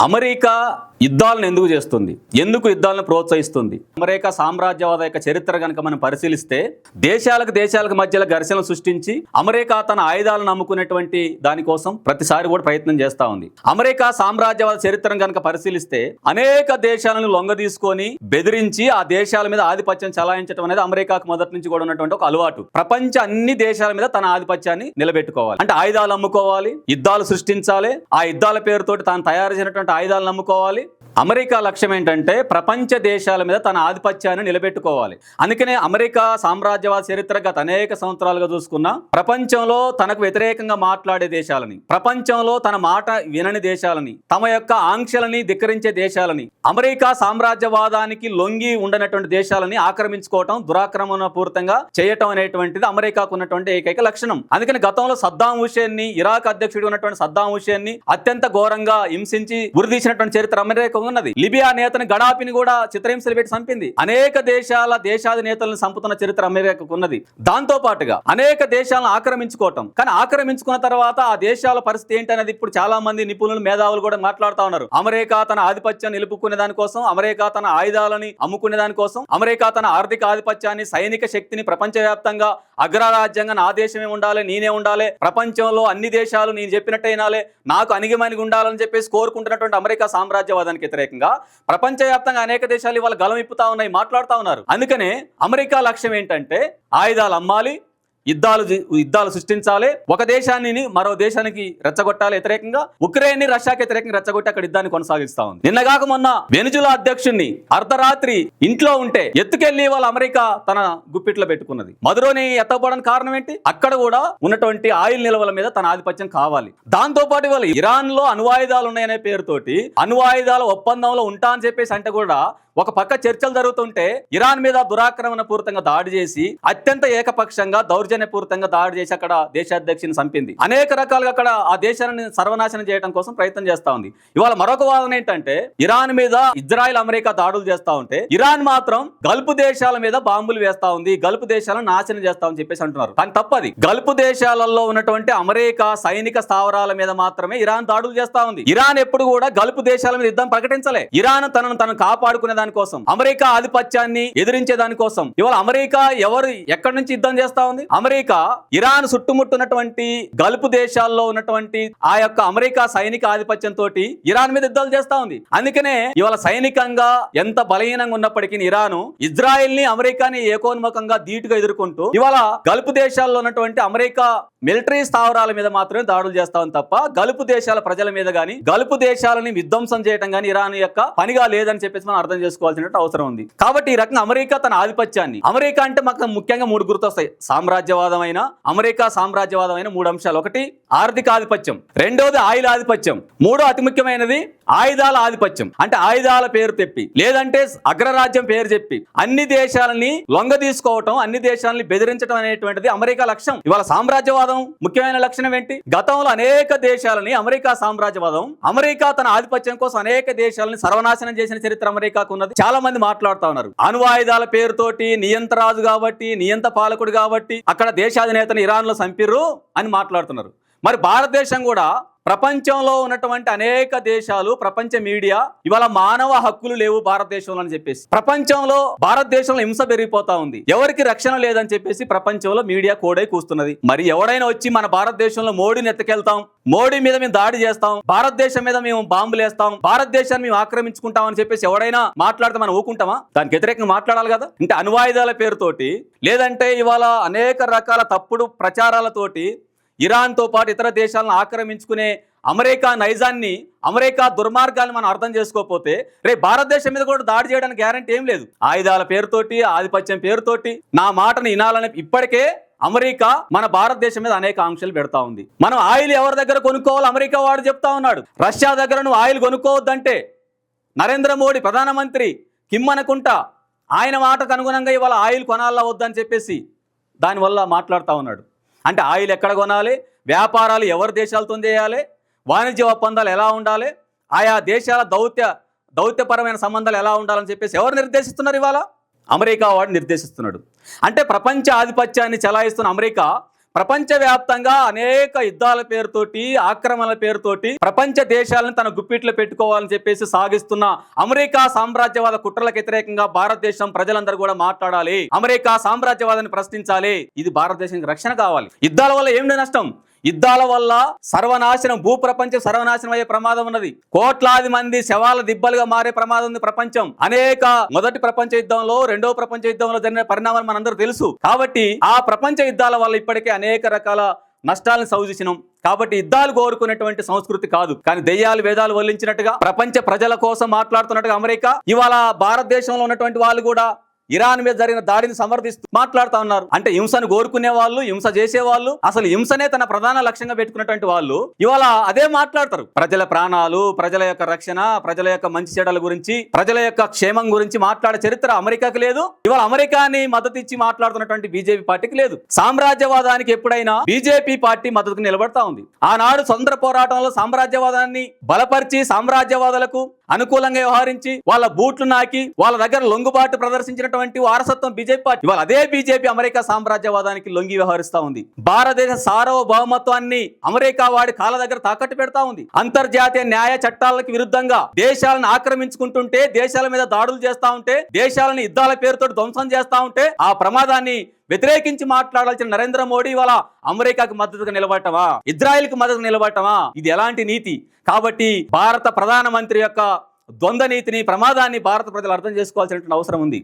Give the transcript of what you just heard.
America యుద్ధాలను ఎందుకు చేస్తుంది? ఎందుకు యుద్ధాలను ప్రోత్సహిస్తుంది? అమెరికా సామ్రాజ్యవాద యొక్క చరిత్ర కనుక మనం పరిశీలిస్తే దేశాలకు మధ్యలో ఘర్షణలు సృష్టించి అమెరికా తన ఆయుధాలను అమ్ముకునేటువంటి దానికోసం ప్రతిసారి కూడా ప్రయత్నం చేస్తా ఉంది. అమెరికా సామ్రాజ్యవాద చరిత్రను కనుక పరిశీలిస్తే అనేక దేశాలను లొంగ తీసుకొని బెదిరించి ఆ దేశాల మీద ఆధిపత్యం చలాయించడం అనేది అమెరికాకు మొదటి నుంచి కూడా ఉన్నటువంటి ఒక అలవాటు. ప్రపంచ అన్ని దేశాల మీద తన ఆధిపత్యాన్ని నిలబెట్టుకోవాలి అంటే ఆయుధాలు అమ్ముకోవాలి, యుద్ధాలు సృష్టించాలి, ఆ యుద్ధాల పేరుతోటి తాను తయారు చేసినటువంటి ఆయుధాలను అమ్ముకోవాలి. అమెరికా లక్ష్యం ఏంటంటే ప్రపంచ దేశాల మీద తన ఆధిపత్యాన్ని నిలబెట్టుకోవాలి. అందుకనే అమెరికా సామ్రాజ్యవాద చరిత్ర గత అనేక సంవత్సరాలుగా చూసుకున్నా ప్రపంచంలో తనకు వ్యతిరేకంగా మాట్లాడే దేశాలని, ప్రపంచంలో తన మాట వినని దేశాలని, తమ యొక్క ఆంక్షలని ధిక్కరించే దేశాలని, అమెరికా సామ్రాజ్యవాదానికి లొంగి ఉండనటువంటి దేశాలని ఆక్రమించుకోవటం, దురాక్రమణ పూర్తంగా చేయటం అనేటువంటిది అమెరికాకు ఉన్నటువంటి ఏకైక లక్షణం. అందుకని గతంలో సద్దాం హుసేన్ ని, ఇరాక్ అధ్యక్షుడు ఉన్నటువంటి సద్దాం హుసేన్ ని అత్యంత ఘోరంగా హింసించి ఉరిదీసినటువంటి చరిత్ర అమెరికా ఉన్నది. లిబియా నేతను గడాపిని కూడా చిత్రహింసలు పెట్టి చంపింది. అనేక దేశాధినేతలను చంపుతున్న చరిత్ర అమెరికాకు ఉన్నది. దాంతో పాటుగా అనేక దేశాలను ఆక్రమించుకోవటం, కానీ ఆక్రమించుకున్న తర్వాత ఆ దేశాల పరిస్థితి ఏంటనేది ఇప్పుడు చాలా మంది నిపుణులు, మేధావులు కూడా మాట్లాడుతూ ఉన్నారు. అమెరికా తన ఆధిపత్యం నిలుపుకునే దానికోసం, అమెరికా తన ఆయుధాలని అమ్ముకునే దానికోసం, అమెరికా తన ఆర్థిక ఆధిపత్యాన్ని, సైనిక శక్తిని ప్రపంచవ్యాప్తంగా అగ్రరాజ్యంగా నా దేశమే ఉండాలి, నేనే ఉండాలి, ప్రపంచంలో అన్ని దేశాలు నేను చెప్పినట్టే వినాలి, నాకు అణిగిమణిగి ఉండాలని చెప్పేసి కోరుకుంటున్నటువంటి అమెరికా సామ్రాజ్యవాదానికి వ్యతిరేకంగా ప్రపంచవ్యాప్తంగా అనేక దేశాలు ఇవాళ గలం ఇప్పుతా ఉన్నాయి, మాట్లాడుతూ ఉన్నారు. అందుకనే అమెరికా లక్ష్యం ఏంటంటే ఆయుధాలు అమ్మాలి, యుద్ధాలు సృష్టించాలి, ఒక దేశాన్ని మరో దేశానికి రెచ్చగొట్టాలి వ్యతిరేకంగా. ఉక్రెయిన్ ని రష్యాకి వ్యతిరేకంగా రెచ్చగొట్టి అక్కడ యుద్ధాన్ని కొనసాగిస్తా ఉంది. నిన్నగాక మొన్న వెనుజులా అధ్యక్షుడిని అర్ధరాత్రి ఇంట్లో ఉంటే ఎత్తుకెళ్లి వాళ్ళ అమెరికా తన గుప్పిట్లో పెట్టుకున్నది. మధురోని ఎత్తకపోవడానికి కారణం ఏంటి? అక్కడ కూడా ఉన్నటువంటి ఆయిల్ నిల్వల మీద తన ఆధిపత్యం కావాలి. దాంతో పాటు వాళ్ళు ఇరాన్ లో అణ్వాయుధాలు ఉన్నాయనే పేరుతోటి అణ్వాయుధాల ఒప్పందంలో ఉంటా అని చెప్పేసి అంటే కూడా ఒక పక్క చర్చలు జరుగుతుంటే ఇరాన్ మీద దురాక్రమణ పూర్తంగా దాడి చేసి అత్యంత ఏకపక్షంగా దౌర్జన్యపూరితంగా దాడి చేసి అక్కడ దేశాధ్యక్షుని చంపింది. అనేక రకాలుగా అక్కడ ఆ దేశాన్ని సర్వనాశనం చేయడం కోసం ప్రయత్నం చేస్తా ఉంది. ఇవాళ మరొక వాదన ఏంటంటే ఇరాన్ మీద ఇజ్రాయెల్, అమెరికా దాడులు చేస్తా ఉంటే ఇరాన్ మాత్రం గల్ఫ్ దేశాల మీద బాంబులు వేస్తా ఉంది, గల్ఫ్ దేశాలను నాశనం చేస్తా అని చెప్పేసి అంటున్నారు. కానీ తప్పది. గల్ఫ్ దేశాలలో ఉన్నటువంటి అమెరికా సైనిక స్థావరాల మీద మాత్రమే ఇరాన్ దాడులు చేస్తా ఉంది. ఇరాన్ ఎప్పుడు కూడా గల్ఫ్ దేశాల మీద యుద్ధం ప్రకటించలే. ఇరాన్ తనను కాపాడుకునే కోసం, అమెరికా ఆధిపత్యాన్ని ఎదిరించే దానికోసం ఇవాళ అమెరికా ఎక్కడి నుంచి యుద్ధం చేస్తా ఉంది? అమెరికా ఇరాన్ చుట్టుముట్టున్నటువంటి గల్ఫ్ దేశాల్లో ఉన్నటువంటి ఆ యొక్క అమెరికా సైనిక ఆధిపత్యంతో ఇరాన్ మీద యుద్ధాలు చేస్తా ఉంది. అందుకనే ఇవాళ సైనికంగా ఎంత బలహీనంగా ఉన్నప్పటికీ ఇరాన్ ఇజ్రాయెల్ ని, అమెరికాని ఏకోన్ముఖంగా ధీటుగా ఎదుర్కొంటూ ఇవాళ గల్ఫ్ దేశాల్లో ఉన్నటువంటి అమెరికా మిలిటరీ స్థావరాల మీద మాత్రమే దాడులు చేస్తా ఉంది తప్ప గల్ఫ్ దేశాల ప్రజల మీద గాని, గల్ఫ్ దేశాలని విధ్వంసం చేయడం గాని ఇరాన్ యొక్క పనిగా లేదని చెప్పేసి మనం అర్థం చేసుకోవాల్సిన అవసరం ఉంది. కాబట్టి ఈ రకంగా అమెరికా తన ఆధిపత్యాన్ని, అమెరికా అంటే మాకు ముఖ్యంగా మూడు గుర్తొస్తాయి: సామ్రాజ్యవాదమైన, అమెరికా సామ్రాజ్యవాదమైన మూడు అంశాలు. ఒకటి ఆర్థిక ఆధిపత్యం, రెండోది ఆయిల్ ఆధిపత్యం, మూడో అతి ముఖ్యమైనది ఆయుధాల ఆధిపత్యం. అంటే ఆయుధాల పేరు తెప్పి లేదంటే అగ్రరాజ్యం పేరు చెప్పి అన్ని దేశాలని లొంగ తీసుకోవటం, అన్ని దేశాలని బెదిరించడం అనేటువంటిది అమెరికా లక్ష్యం. ఇవాళ సామ్రాజ్యవాదం ముఖ్యమైన లక్షణం ఏంటి? గతంలో అనేక దేశాలని అమెరికా సామ్రాజ్యవాదం, అమెరికా తన ఆధిపత్యం కోసం అనేక దేశాలని సర్వనాశనం చేసిన చరిత్ర అమెరికాకు ఉన్నది. చాలా మంది మాట్లాడుతా ఉన్నారు అణ్వాయుధాల పేరుతోటి నియంత్రాజు కాబట్టి, నియంత పాలకుడు కాబట్టి అక్కడ దేశాధినేతను ఇరాన్ లో చంపిర్రు అని మాట్లాడుతున్నారు. మరి భారతదేశం కూడా ప్రపంచంలో ఉన్నటువంటి అనేక దేశాలు, ప్రపంచ మీడియా ఇవాళ మానవ హక్కులు లేవు భారతదేశంలో అని చెప్పేసి, ప్రపంచంలో భారతదేశంలో హింస పెరిగిపోతా ఉంది, ఎవరికి రక్షణ లేదని చెప్పేసి ప్రపంచంలో మీడియా కోడై కూస్తున్నది. మరి ఎవడైనా వచ్చి మన భారతదేశంలో మోడీని ఎత్తుకెళ్తాం, మోడీ మీద మేము దాడి చేస్తాం, భారతదేశం మీద మేము బాంబులు వేస్తాం, భారతదేశాన్ని మేము ఆక్రమించుకుంటాం అని చెప్పేసి ఎవడైనా మాట్లాడితే మనం ఊకుంటామా? దానికి వ్యతిరేకంగా మాట్లాడాలి కదా. అంటే అణ్వాయుధాల పేరుతోటి లేదంటే ఇవాళ అనేక రకాల తప్పుడు ప్రచారాలతోటి ఇరాన్తో పాటు ఇతర దేశాలను ఆక్రమించుకునే అమెరికా నైజాన్ని, అమెరికా దుర్మార్గాన్ని మనం అర్థం చేసుకోకపోతే రేపు భారతదేశం మీద కూడా దాడి చేయడానికి గ్యారంటీ ఏం లేదు. ఆయుధాల పేరుతోటి, ఆధిపత్యం పేరుతోటి నా మాటను వినాలని ఇప్పటికే అమెరికా మన భారతదేశం మీద అనేక ఆంక్షలు పెడతా ఉంది. మనం ఆయిల్ ఎవరి దగ్గర కొనుక్కోవాలి అమెరికా వాడు చెప్తా ఉన్నాడు. రష్యా దగ్గర నువ్వు ఆయిల్ కొనుక్కోవద్దంటే నరేంద్ర మోడీ ప్రధానమంత్రి కిమ్మనకుంటా ఆయన మాటకు అనుగుణంగా ఇవాళ ఆయిల్ కొనాలా వద్దని చెప్పేసి దానివల్ల మాట్లాడుతూ ఉన్నాడు. అంటే ఆయిల్ ఎక్కడ కొనాలి, వ్యాపారాలు ఎవరి దేశాలతో చేయాలి, వాణిజ్య ఒప్పందాలు ఎలా ఉండాలి, ఆయా దేశాల దౌత్యపరమైన సంబంధాలు ఎలా ఉండాలని చెప్పేసి ఎవరు నిర్దేశిస్తున్నారు? ఇవాళ అమెరికా వాడు నిర్దేశిస్తున్నాడు. అంటే ప్రపంచ ఆధిపత్యాన్ని చెలాయిస్తున్న అమెరికా ప్రపంచవ్యాప్తంగా అనేక యుద్ధాల పేరుతోటి, ఆక్రమణల పేరుతోటి ప్రపంచ దేశాలను తన గుప్పిట్లో పెట్టుకోవాలని చెప్పేసి సాగిస్తున్న అమెరికా సామ్రాజ్యవాద కుట్రలకు వ్యతిరేకంగా భారతదేశం ప్రజలందరూ కూడా మాట్లాడాలి. అమెరికా సామ్రాజ్యవాదాన్ని ప్రశ్నించాలి. ఇది భారతదేశానికి రక్షణ కావాలి. యుద్ధాల వల్ల ఏమిటి నష్టం? యుద్ధాల వల్ల సర్వనాశనం, భూప్రపంచం సర్వనాశనం అయ్యే ప్రమాదం ఉన్నది. కోట్లాది మంది శవాల దిబ్బలుగా మారే ప్రమాదం ఉంది ప్రపంచం. అనేక మొదటి ప్రపంచ యుద్ధంలో, రెండవ ప్రపంచ యుద్ధంలో జరిగిన పరిణామాలు మనందరూ తెలుసు. కాబట్టి ఆ ప్రపంచ యుద్ధాల వల్ల ఇప్పటికే అనేక రకాల నష్టాలను సౌజూసినాం. కాబట్టి యుద్ధాలు కోరుకునేటువంటి సంస్కృతి కాదు. కానీ దెయ్యాలు వేదాలు వల్లించినట్టుగా ప్రపంచ ప్రజల కోసం మాట్లాడుతున్నట్టుగా అమెరికా ఇవాళ భారతదేశంలో ఉన్నటువంటి వాళ్ళు కూడా ఇరాన్ మీద జరిగిన దాడిని సమర్థిస్తూ మాట్లాడుతూ ఉన్నారు. అంటే హింసను కోరుకునే వాళ్ళు, హింస చేసేవాళ్ళు, అసలు హింసనే తన ప్రధాన లక్ష్యంగా పెట్టుకున్నటువంటి వాళ్ళు ఇవాళ అదే మాట్లాడతారు. ప్రజల ప్రాణాలు, ప్రజల యొక్క రక్షణ, ప్రజల యొక్క మంచి చెడ్డల గురించి, ప్రజల యొక్క క్షేమం గురించి మాట్లాడే చరిత్ర అమెరికాకి లేదు. ఇవాళ అమెరికాని మద్దతు ఇచ్చి మాట్లాడుతున్నటువంటి బీజేపీ పార్టీకి లేదు. సామ్రాజ్యవాదానికి ఎప్పుడైనా బీజేపీ పార్టీ మద్దతుకు నిలబడతా ఉంది. ఆనాడు స్వతంత్ర పోరాటంలో సామ్రాజ్యవాదాన్ని బలపరిచి, సామ్రాజ్యవాదులకు అనుకూలంగా వ్యవహరించి, వాళ్ళ బూట్లు నాకి, వాళ్ళ దగ్గర లొంగుబాటు ప్రదర్శించిన వారసత్వం బీజేపీ పార్టీ. ఇవాళ అదే బీజేపీ అమెరికా సామ్రాజ్యవాదానికి లొంగి వ్యవహరిస్తా ఉంది. భారతదేశ సార్వభౌమత్వాన్ని అమెరికా వాడి కాళ్ళ దగ్గర తాకట్టు పెడతా ఉంది. అంతర్జాతీయ న్యాయ చట్టాలకు విరుద్ధంగా దేశాలను ఆక్రమించుకుంటుంటే, దేశాల మీద దాడులు చేస్తా ఉంటే, దేశాలను యుద్ధాల పేరుతో ధ్వంసం చేస్తా ఉంటే ఆ ప్రమాదాన్ని వ్యతిరేకించి మాట్లాడాల్సిన నరేంద్ర మోడీ ఇవాళ అమెరికాకు మద్దతుగా నిలబడటమా, ఇజ్రాయెల్కి మద్దతు నిలబడటమా? ఇది ఎలాంటి నీతి? కాబట్టి భారత ప్రధానమంత్రి యొక్క ద్వంద్వ నీతిని, ప్రమాదాన్ని భారత ప్రజలు అర్థం చేసుకోవాల్సినటువంటి అవసరం ఉంది.